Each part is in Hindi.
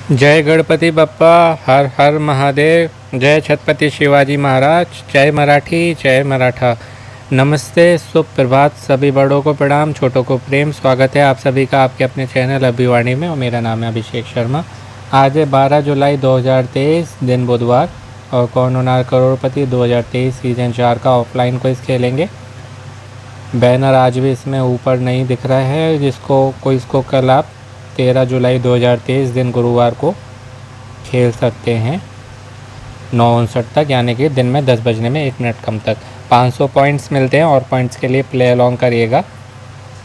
जय गणपति बप्पा, हर हर महादेव। जय छत्रपति शिवाजी महाराज। जय मराठी, जय मराठा। नमस्ते, सुप्रभात। सभी बड़ों को प्रणाम, छोटों को प्रेम। स्वागत है आप सभी का आपके अपने चैनल अभिवाणी में, और मेरा नाम है अभिषेक शर्मा। आज है 12 जुलाई 2023, दिन बुधवार, और कौन होना करोड़पति 2023 सीजन 4 का ऑफलाइन क्विज खेलेंगे। बैनर आज भी इसमें ऊपर नहीं दिख रहा है, जिसको क्विज को कल आप 13 जुलाई 2023 दिन गुरुवार को खेल सकते हैं 9:59 तक, यानी कि दिन में 10 बजने में 1 मिनट कम तक। 500 पॉइंट्स मिलते हैं, और पॉइंट्स के लिए प्ले अलॉन्ग करिएगा।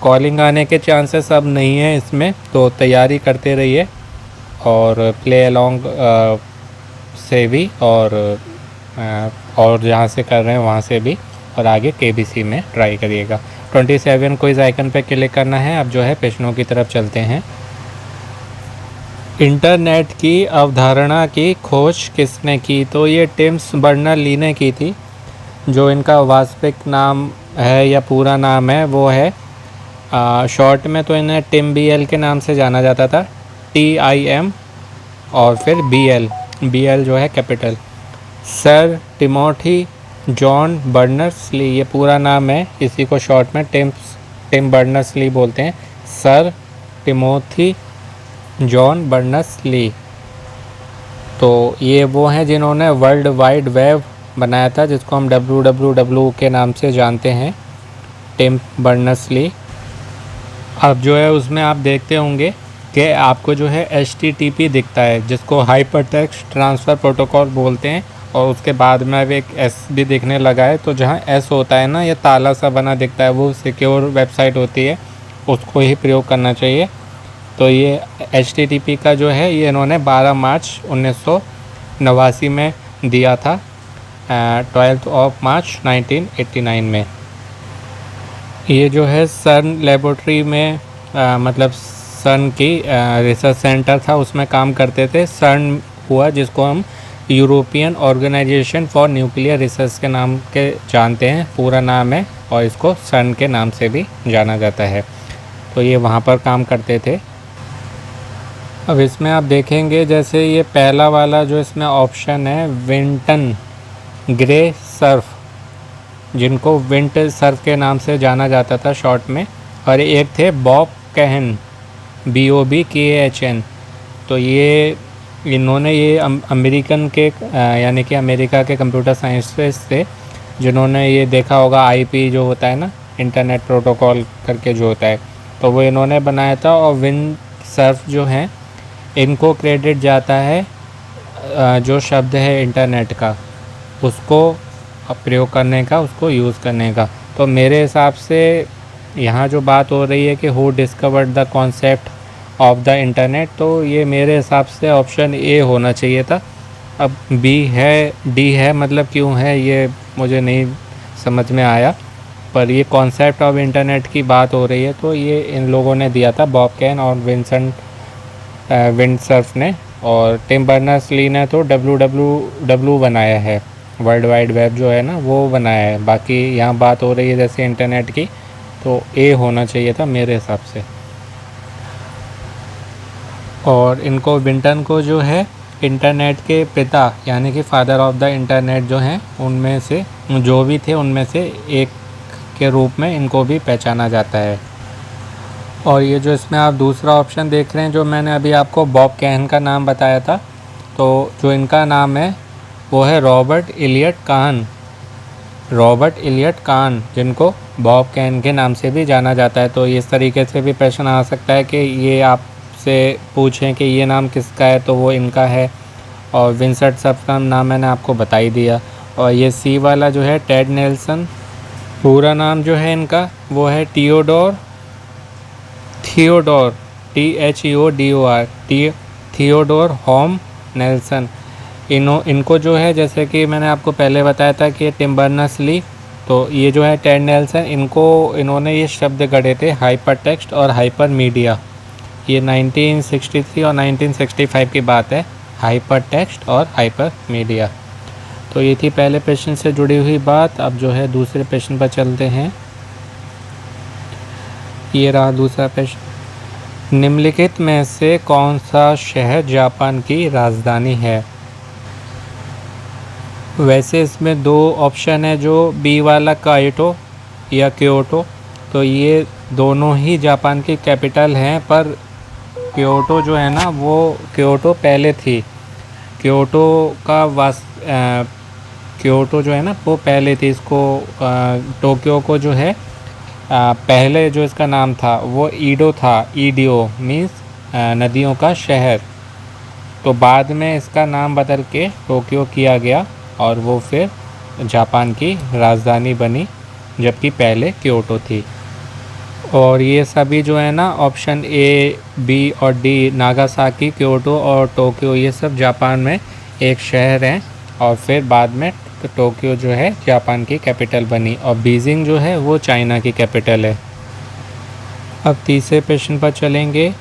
कॉलिंग आने के चांसेस अब नहीं है इसमें, तो तैयारी करते रहिए, और प्ले अलॉन्ग से भी, और जहाँ से कर रहे हैं वहाँ से भी, और आगे KBC में ट्राई करिएगा। 27 क्विज आइकन पे क्लिक करना है। अब जो है प्रश्नों की तरफ चलते हैं। इंटरनेट की अवधारणा की खोज किसने की? तो ये टिम बर्नर्स-ली ने की थी। जो इनका वास्तविक नाम है या पूरा नाम है वो है, शॉर्ट में तो इन्हें टिम BL के नाम से जाना जाता था, TIM, और फिर BL जो है capital. Sir Timothy John Berners-Lee ये पूरा नाम है, इसी को शॉर्ट में टिम बर्नर्स-ली बोलते हैं। Sir Timothy John Berners-Lee. तो ये वो हैं जिन्होंने वर्ल्ड वाइड वेब बनाया था, जिसको हम WWW के नाम से जानते हैं, टिम बर्नर्स-ली। अब जो है उसमें आप देखते होंगे कि आपको जो है HTTP दिखता है, जिसको हाइपर टेक्स्ट ट्रांसफ़र प्रोटोकॉल बोलते हैं, और उसके बाद में अब एक S भी दिखने लगा है। तो जहाँ S होता है ना, ये ताला सा बना दिखता है, वो सिक्योर वेबसाइट होती है, उसको ही प्रयोग करना चाहिए। तो ये HTTP का जो है ये इन्होंने 12 मार्च 1989 में दिया था, 12 मार्च 1989 में। ये जो है सर्न लेबोरेटरी में, मतलब सर्न की रिसर्च सेंटर था, उसमें काम करते थे। सर्न हुआ जिसको हम European Organization for Nuclear Research के नाम के जानते हैं, पूरा नाम है, और इसको सर्न के नाम से भी जाना जाता है। तो ये वहाँ पर काम करते थे। अब इसमें आप देखेंगे, जैसे ये पहला वाला जो इसमें ऑप्शन है, विंटन ग्रे सर्फ, जिनको विंट सर्फ के नाम से जाना जाता था शॉर्ट में, और एक थे बॉब कहन, BOBKHN। तो ये इन्होंने ये अमेरिकन के यानी कि अमेरिका के कंप्यूटर साइंटिस्ट थे, जिन्होंने ये देखा होगा IP जो होता है ना, इंटरनेट प्रोटोकॉल करके जो होता है, तो वो इन्होंने बनाया था। और विंड सर्फ जो हैं, इनको क्रेडिट जाता है जो शब्द है इंटरनेट का, उसको प्रयोग करने का, उसको यूज़ करने का। तो मेरे हिसाब से यहाँ जो बात हो रही है कि who discovered the concept of the internet, तो ये मेरे हिसाब से ऑप्शन A होना चाहिए था। अब B है, D है, मतलब क्यों है ये मुझे नहीं समझ में आया, पर ये कॉन्सेप्ट ऑफ इंटरनेट की बात हो रही है, तो ये इन लोगों ने दिया था, बॉब कैन और विंडसर्फ ने। और टिम बर्नर्स-ली ने तो WWW बनाया है, वर्ल्ड वाइड वेब जो है ना, वो बनाया है। बाकी यहाँ बात हो रही है जैसे इंटरनेट की, तो A होना चाहिए था मेरे हिसाब से। और इनको विंटन को जो है इंटरनेट के पिता, यानी कि फादर ऑफ द इंटरनेट जो हैं, उनमें से जो भी थे उनमें से एक के रूप में इनको भी पहचाना जाता है। और ये जो इसमें आप दूसरा ऑप्शन देख रहे हैं, जो मैंने अभी आपको बॉब कैन का नाम बताया था, तो जो इनका नाम है वो है रॉबर्ट इलियट काहन, जिनको बॉब कैन के नाम से भी जाना जाता है। तो इस तरीके से भी प्रश्न आ सकता है कि ये आपसे पूछें कि ये नाम किसका है, तो वो इनका है। और विंसेंट सर्फ का नाम मैंने आपको बता ही दिया। और ये C वाला जो है टेड नेल्सन, पूरा नाम जो है इनका वो है Theodore THEODOR Theodore home Nelson. इनको जो है, जैसे कि मैंने आपको पहले बताया था कि टिम बर्नर्स-ली, तो ये जो है टेड नेल्सन, इन्होंने ये शब्द गढ़े थे, हाइपर टेक्स्ट और हाइपर मीडिया। ये 1963 और 1965 की बात है, हाइपर टेक्स्ट और हाइपर मीडिया। तो ये थी पहले प्रश्न से जुड़ी हुई बात। अब जो है दूसरे प्रश्न पर चलते हैं। ये रहा दूसरा प्रश्न। निम्नलिखित में से कौन सा शहर जापान की राजधानी है? वैसे इसमें दो ऑप्शन है, जो बी वाला काइटो या क्योटो, तो ये दोनों ही जापान की कैपिटल हैं, पर क्योटो जो है ना, वो क्योटो पहले थी। क्योटो का क्योटो जो है ना, वो पहले थी। इसको टोक्यो को जो है पहले जो इसका नाम था वो ईडो था। ईडियो मीन्स नदियों का शहर। तो बाद में इसका नाम बदल के टोक्यो किया गया और वो फिर जापान की राजधानी बनी, जबकि पहले क्योटो थी। और ये सभी जो है ना, ऑप्शन ए, बी और डी, नागासाकी, क्योटो और टोक्यो, ये सब जापान में एक शहर हैं। और फिर बाद में टोक्यो जो है जापान की कैपिटल बनी, और बीजिंग जो है वो चाइना की कैपिटल है। अब तीसरे प्रश्न पर चलेंगे।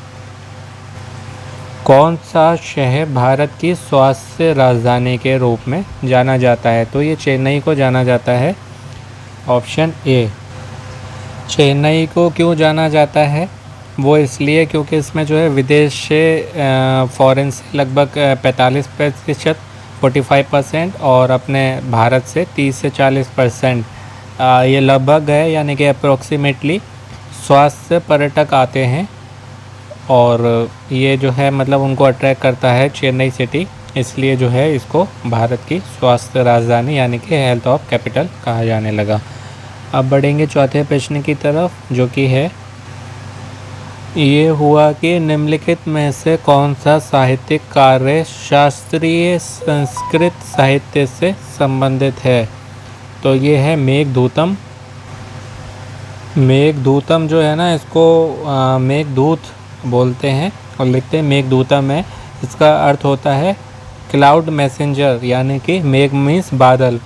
कौन सा शहर भारत की स्वास्थ्य राजधानी के रूप में जाना जाता है? तो ये चेन्नई को जाना जाता है। Option A. चेन्नई को क्यों जाना जाता है? वो इसलिए क्योंकि इसमें जो है विदेश से फॉरेन से लगभग 45%, 45%, और अपने भारत से 30 से 40% ये लगभग है, यानी कि अप्रोक्सीमेटली स्वास्थ्य पर्यटक आते हैं। और ये जो है मतलब उनको अट्रैक्ट करता है चेन्नई सिटी, इसलिए जो है इसको भारत की स्वास्थ्य राजधानी यानी कि हेल्थ ऑफ कैपिटल कहा जाने लगा। अब बढ़ेंगे चौथे प्रश्न की तरफ, जो कि है ये हुआ कि निम्नलिखित में से कौन सा साहित्यिक कार्य शास्त्रीय संस्कृत साहित्य से संबंधित है? तो ये है मेघदूतम। मेघदूतम जो है ना, इसको मेघदूत बोलते हैं और लिखते हैं मेघदूतम है। इसका अर्थ होता है क्लाउड मैसेंजर, यानी कि मेघ मीन्स बादल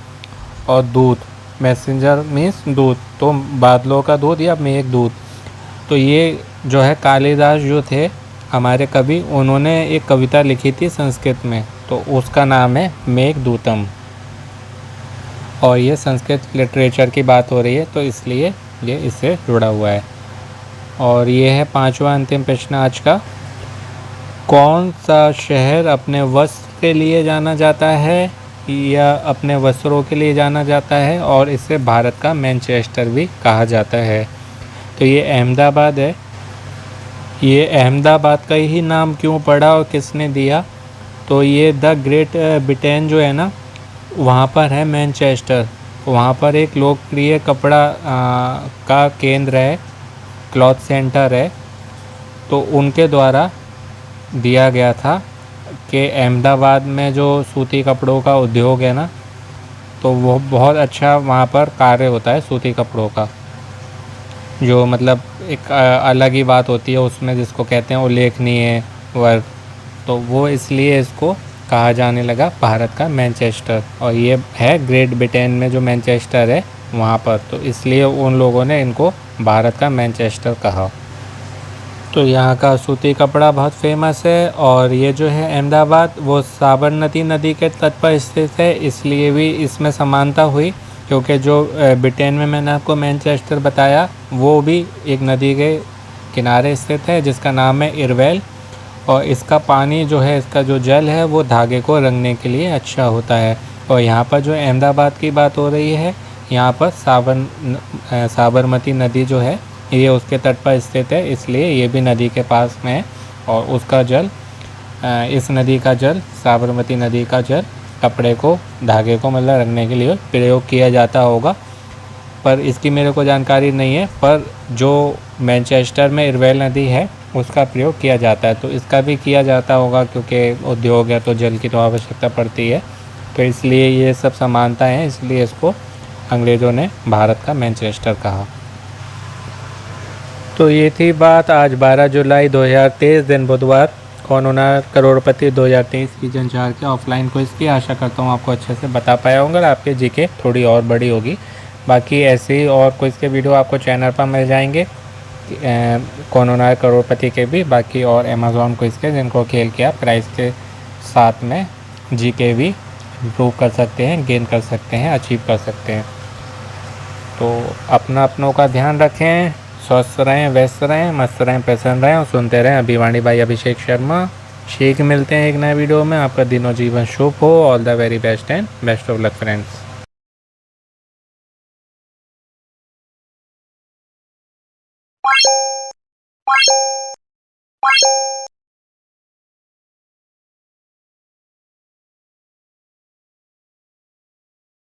और दूत, मैसेंजर मीन्स दूत, तो बादलों का दूत या मेघदूत। तो ये जो है कालिदास जो थे हमारे कवि, उन्होंने एक कविता लिखी थी संस्कृत में, तो उसका नाम है मेघदूतम। और ये संस्कृत लिटरेचर की बात हो रही है, तो इसलिए ये इससे जुड़ा हुआ है। और ये है पांचवा अंतिम प्रश्न आज का। कौन सा शहर अपने वस्त्र के लिए जाना जाता है या अपने वस्त्रों के लिए जाना जाता है, और इसे भारत का मैनचेस्टर भी कहा जाता है? तो ये अहमदाबाद है। ये अहमदाबाद का ही नाम क्यों पड़ा और किसने दिया? तो ये द ग्रेट ब्रिटेन जो है ना, वहाँ पर है मैनचेस्टर। वहाँ पर एक लोकप्रिय कपड़ा का केंद्र है, क्लॉथ सेंटर है। तो उनके द्वारा दिया गया था कि अहमदाबाद में जो सूती कपड़ों का उद्योग है ना, तो वो बहुत अच्छा वहाँ पर कार्य होता है सूती कपड़ों का, जो मतलब एक अलग ही बात होती है उसमें, जिसको कहते हैं उल्लेखनीय वर्क। तो वो इसलिए इसको कहा जाने लगा भारत का मैनचेस्टर। और ये है ग्रेट ब्रिटेन में जो मैनचेस्टर है वहाँ पर, तो इसलिए उन लोगों ने इनको भारत का मैनचेस्टर कहा। तो यहाँ का सूती कपड़ा बहुत फेमस है। और ये जो है अहमदाबाद, वो साबरमती नदी के तट पर स्थित है, इसलिए भी इसमें समानता हुई, क्योंकि जो ब्रिटेन में मैंने आपको मैनचेस्टर बताया वो भी एक नदी के किनारे स्थित है जिसका नाम है इरवेल। और इसका पानी जो है, इसका जो जल है, वो धागे को रंगने के लिए अच्छा होता है। और यहाँ पर जो अहमदाबाद की बात हो रही है, यहाँ पर साबरमती नदी जो है ये उसके तट पर स्थित है, इसलिए ये भी नदी के पास में है। और उसका जल, इस नदी का जल, साबरमती नदी का जल कपड़े को, धागे को मतलब रंगने के लिए प्रयोग किया जाता होगा, पर इसकी मेरे को जानकारी नहीं है। पर जो मैनचेस्टर में इरवेल नदी है उसका प्रयोग किया जाता है, तो इसका भी किया जाता होगा, क्योंकि उद्योग है तो जल की तो आवश्यकता पड़ती है। तो इसलिए ये सब समानता है, इसलिए इसको अंग्रेज़ों ने भारत का मैनचेस्टर कहा। तो ये थी बात आज 12 जुलाई 2023 दिन बुधवार, कौन होना करोड़पति 2023 सीजन 4 के ऑफलाइन क्विज की। आशा करता हूँ आपको अच्छे से बता पाया होगा और आपके जीके थोड़ी और बड़ी होगी। बाकी ऐसे ही और क्विज के वीडियो आपको चैनल पर मिल जाएंगे, कौन होना करोड़पति के भी, बाकी और अमेज़ॉन क्विज के, जिनको खेल के आप प्राइस के साथ में जीके भी इम्प्रूव कर सकते हैं, गेन कर सकते हैं, अचीव कर सकते हैं। तो अपनों का ध्यान रखें, स्वस्थ रहें, व्यस्त रहें, मस्त रहें, प्रसन्न रहें और सुनते रहें अभिवाणी भाई अभिषेक शर्मा। शीघ्र मिलते हैं एक नए वीडियो में। आपका दिनों जीवन शुभ हो। All the very best and best of luck friends.